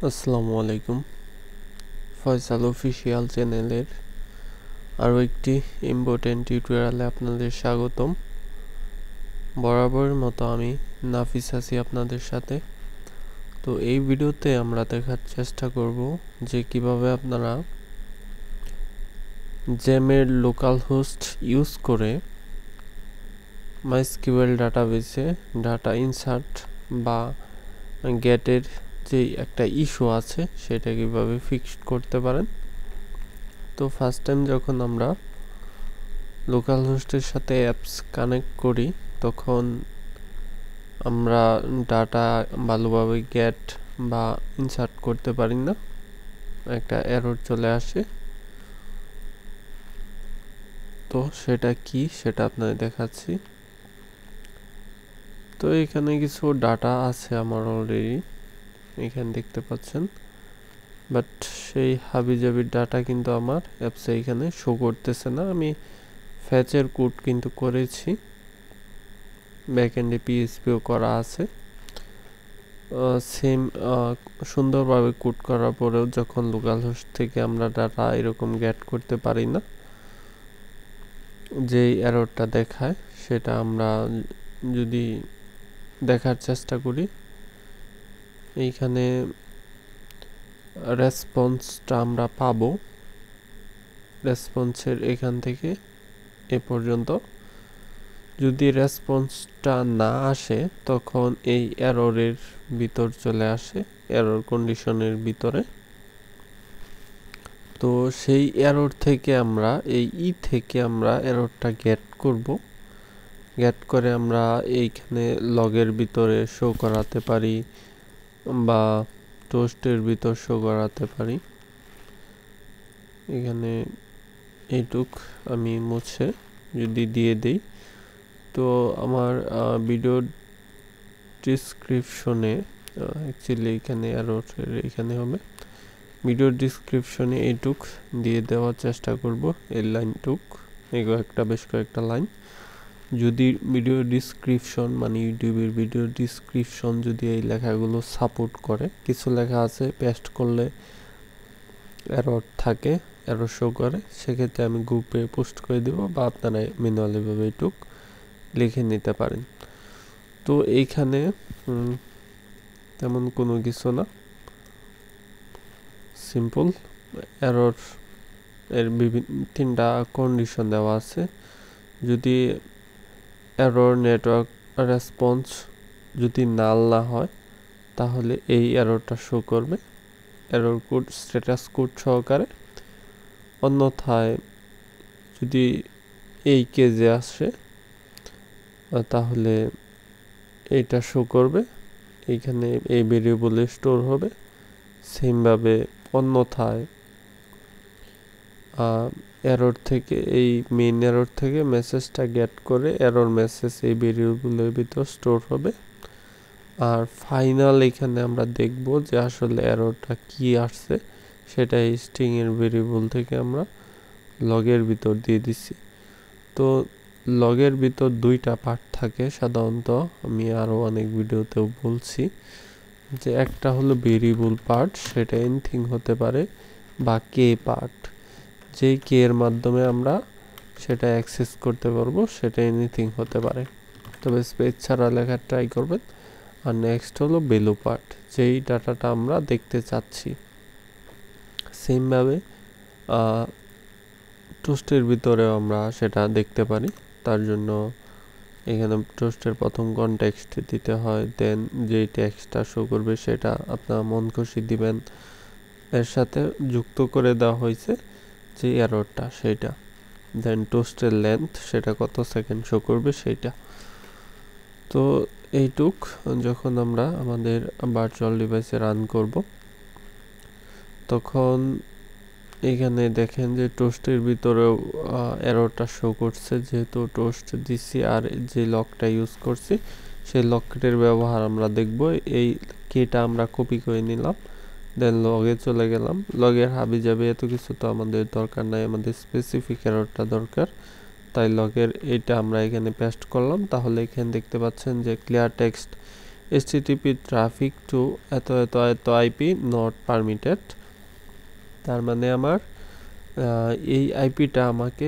আসসালামু আলাইকুম। ফয়সাল অফিসিয়াল চ্যানেলের আরও একটি ইম্পর্টেন্ট টিউটোরিয়ালে আপনাদের স্বাগতম। বরাবরের মতো আমি নাফিস আছি আপনাদের সাথে। তো এই ভিডিওতে আমরা দেখার চেষ্টা করব যে কিভাবে আপনারা জ্যামের লোকাল হোস্ট ইউজ করে মাইস্কিউএল ডাটাবেসে ডাটা ইনসার্ট বা গেটের যে একটা ইস্যু আছে সেটা কিভাবে ফিক্সড করতে পারেন। তো ফার্স্ট টাইম যখন আমরা লোকাল হোস্টের সাথে অ্যাপস কানেক্ট করি তখন আমরা ডাটা ভালোভাবে গেট বা ইনসার্ট করতে পারি না, একটা এরর চলে আসে। তো সেটা কি সেটা আপনাদের দেখাচ্ছি। তো এখানে কিছু ডাটা আছে আমার অলরেডি, এখানে দেখতে পাচ্ছেন, বাট সেই হাবিজাবির ডাটা কিন্তু আমার অ্যাপসে এখানে শো করতেছে না। আমি ফ্যাচের কোড কিন্তু করেছি, ব্যাকএন্ডে পিএইচপিও করা আছে। সেম সুন্দরভাবে কোড করার পরেও যখন লোকাল হোস্ট থেকে আমরা ডাটা এরকম গেট করতে পারি না, যেই এররটা দেখায় সেটা আমরা যদি দেখার চেষ্টা করি, এইখানে রেসপন্সটা আমরা পাবো। রেসপন্সের এখান থেকে এ পর্যন্ত যদি রেসপন্সটা না আসে তখন এই এররের ভিতর চলে আসে, এরর কন্ডিশনের ভিতরে। তো সেই এরর থেকে আমরা এই থেকে আমরা এররটা গেট করব। গেট করে আমরা এইখানে লগের ভিতরে শো করাতে পারি বা টোস্টের ভিতর শো করাতে পারি। এখানে এইটুক আমি মুছে যদি দিয়ে দিই, তো আমার ভিডিও ডিসক্রিপশনে অ্যাকচুয়ালি এখানে এখানে হবে ভিডিও ডিসক্রিপশনে এইটুক দিয়ে দেওয়ার চেষ্টা করব। এই লাইনটুক, এগুলো বেশ কয়েকটা লাইন। যদি ভিডিও ডিসক্রিপশন মানে ইউটিউবের ভিডিও ডিসক্রিপশন যদি এই লেখাগুলো সাপোর্ট করে, কিছু লেখা আছে পেস্ট করলে এরর থাকে, এরর শো করে, সেক্ষেত্রে আমি গ্রুপে পোস্ট করে দেব বা আপনারা ম্যানুয়ালিভাবে এইটুক লিখে নিতে পারেন। তো এইখানে তেমন কোনো কিছু না, সিম্পল এরর এর তিনটা কন্ডিশন দেওয়া আছে। যদি এরর নেটওয়ার্ক রেসপন্স যদি নাল না হয় তাহলে এই এররটা শো করবে এরর কোড স্ট্যাটাস কোড সহকারে। অন্যথায় যদি এই কেজে আসে তাহলে এইটা শো করবে, এইখানে এই ভেরিয়েবলে স্টোর হবে। সেমভাবে অন্যথায় এরর থেকে এই মেইন এরর থেকে মেসেজটা গেট করে এরর মেসেজ এই ভেরিয়েবলের ভিতর স্টোর হবে। আর ফাইনাল এখানে আমরা দেখব যে আসলে এররটা কি আসছে, সেটা এই স্ট্রিং এর ভেরিয়েবল থেকে আমরা লগের ভিতর দিয়ে দিছি। তো লগের ভিতর দুইটা পার্ট থাকে সাধারণত, আমি আরও অনেক ভিডিওতেও বলছি, যে একটা হলো ভেরিয়েবল পার্ট, সেটা এনিথিং হতে পারে, বা কে পার্ট, যেই কে এর মাধ্যমে আমরা সেটা অ্যাক্সেস করতে পারবো, সেটা এনিথিং হতে পারে, তবে স্পেস ছাড়া লেখার ট্রাই করবেন। আর নেক্সট হলো ভ্যালু পার্ট, যেই ডাটাটা আমরা দেখতে চাচ্ছি। সেমভাবে টোস্টের ভিতরেও আমরা সেটা দেখতে পারি। তার জন্য এখানে টোস্টের প্রথম কনটেক্সট দিতে হয়, দেন যেই টেক্সটটা শো করবে সেটা আপনার মন খুশি দিবেন। এর সাথে যুক্ত করে দেওয়া হয়েছে যে এররটা, সেইটা, দেন টোস্টের লেন্থ, সেটা কত সেকেন্ড শো করবে সেইটা। তো এইটুক যখন আমরা আমাদের ভার্চুয়াল ডিভাইসে রান করব তখন এখানে দেখেন যে টোস্টের ভিতরেও এররটা শো করছে, যেহেতু টোস্ট দিছি আর যে লকটা ইউজ করছি সেই লকেটের ব্যবহার আমরা দেখব। এই কেটা আমরা কপি করে নিলাম, দেন লগে চলে গেলাম। লগের হাবি যাবে এত কিছু তো আমাদের দরকার নাই, আমাদের স্পেসিফিক এররটা দরকার, তাই লগের এইটা আমরা এখানে পেস্ট করলাম। তাহলে এখানে দেখতে পাচ্ছেন যে clear text HTTP traffic two এত এত এত আইপি নট পারমিটেড, তার মানে আমার এই আইপিটা আমাকে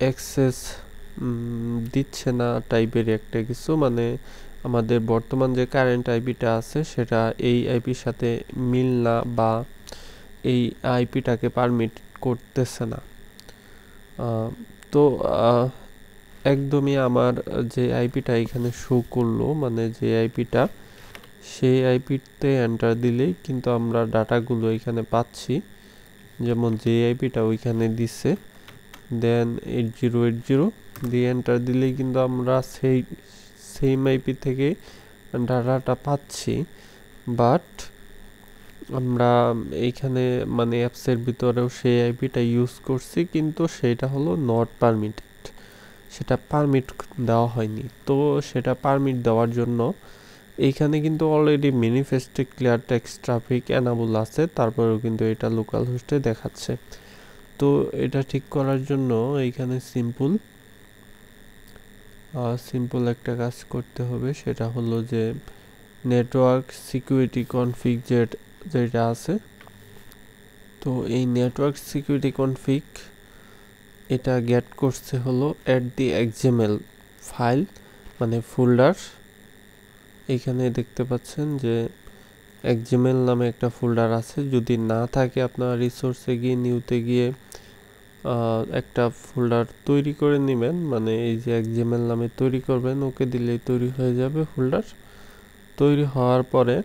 অ্যাক্সেস দিচ্ছে না টাইপের একটা কিছু, মানে আমাদের বর্তমান যে কারেন্ট আইপিটা আছে সেটা এই আইপির সাথে মিল না বা এই আইপিটাকে পারমিট করতেছে না। তো একদমই আমার যে আইপিটা এখানে শো করলো, মানে যে আইপিটা, সেই আইপিতে এন্টার দিলেই কিন্তু আমরা ডাটাগুলো এখানে পাচ্ছি। যেমন যে আইপিটা ওইখানে দিছে, দেন 8080 দিয়ে এন্টার দিলেই কিন্তু আমরা সেই সেম আইপি থেকে ডাটাটা পাচ্ছি। বাট আমরা এইখানে মানে অ্যাপসের ভিতরেও সেই আইপিটা ইউজ করছি, কিন্তু সেটা হলো নট পারমিটেড, সেটা পারমিট দেওয়া হয়নি। তো সেটা পারমিট দেওয়ার জন্য এইখানে কিন্তু অলরেডি ম্যানিফেস্টে ক্লিয়ার টেক্সট ট্রাফিক এনাবল আছে, তারপরেও কিন্তু এটা লোকাল হোস্টে দেখাচ্ছে। তো এটা ঠিক করার জন্য এইখানে সিম্পল একটা কাজ করতে হবে, সেটা হলো যে নেটওয়ার্ক সিকিউরিটি কনফিগ যেটা আছে, তো এই নেটওয়ার্ক সিকিউরিটি কনফিগ এটা গেট করছে হলো @XML ফাইল, মানে ফোল্ডার। এখানে দেখতে পাচ্ছেন যে XML নামে একটা ফোল্ডার আছে। যদি না থাকে আপনার রিসোর্সে গিয়ে নিউতে গিয়ে একটা ফোল্ডার তৈরি করে নেবেন, মানে এই যে XML নামে তৈরি করবেন, ওকে দিলেই তৈরি হয়ে যাবে ফোল্ডার। তৈরি হওয়ার পরে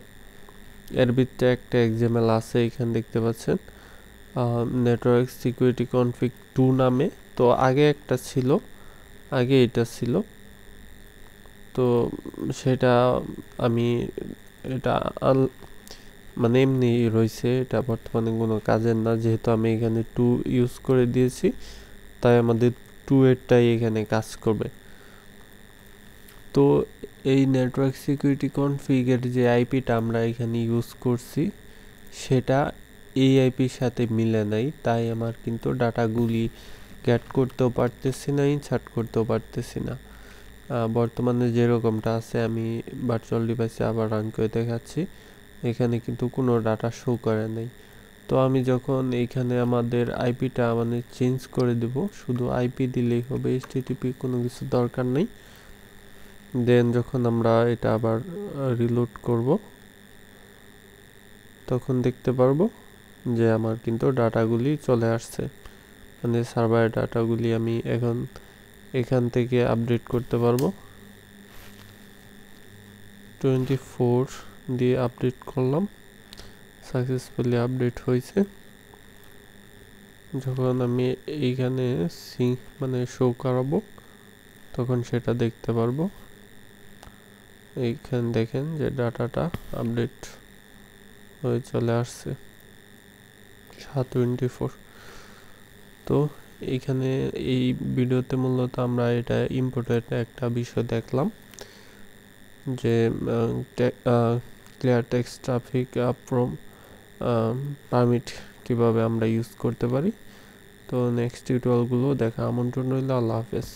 এর ভিতরে একটা XML আছে, এখানে দেখতে পাচ্ছেন নেটওয়ার্ক সিকিউরিটি কনফিগ 2 নামে। তো আগে একটা ছিল, আগে এটা ছিল, তো সেটা আমি এটা মানে এমনি রয়েছে, এটা বর্তমানে কোনো কাজের না, যেহেতু আমি এখানে 2 ইউজ করে দিয়েছি, তাই আমাদের 2 এরটাই এখানে কাজ করবে। তো এই নেটওয়ার্ক সিকিউরিটি কনফিগের যে আইপিটা আমরা এখানে ইউজ করছি সেটা এই আইপির সাথে মিলে নাই, তাই আমার কিন্তু ডাটাগুলি গেট করতেও পারতেছি না, ইনসার্ট করতেও পারতেছি না। বর্তমানে যেরকমটা আছে আমি ভার্চুয়াল ডিভাইসে আবার রান করে দেখাচ্ছি, এখানে কিন্তু কোনো ডাটা শো করে নাই। তো আমি যখন এইখানে আমাদের আইপিটা মানে চেঞ্জ করে দেব, শুধু আইপি দিলেই হবে, HTTP কোনো কিছু দরকার নেই। দেন যখন আমরা এটা আবার রিলোড করব, তখন দেখতে পারবো যে আমার কিন্তু ডাটাগুলি চলে আসছে, মানে সার্ভারের ডাটাগুলি আমি এখন এখান থেকে আপডেট করতে পারবো। 24 দিয়ে আপডেট করলাম, সাকসেসফুলি আপডেট হয়েছে। যখন আমি এইখানে মানে শো করাবো তখন সেটা দেখতে পারবো। এইখানে দেখেন যে ডাটাটা আপডেট হয়ে চলে আসছে 724। তো এইখানে এই ভিডিওতে মূলত আমরা এটা ইম্পর্টেন্ট একটা বিষয় দেখলাম, যে clear text traffic from permit কিভাবে আমরা ইউজ করতে পারি। তো নেক্সট টিউটোরিয়ালগুলো দেখা আমন্ত্রণ রইল। আল্লাহ হাফেজ।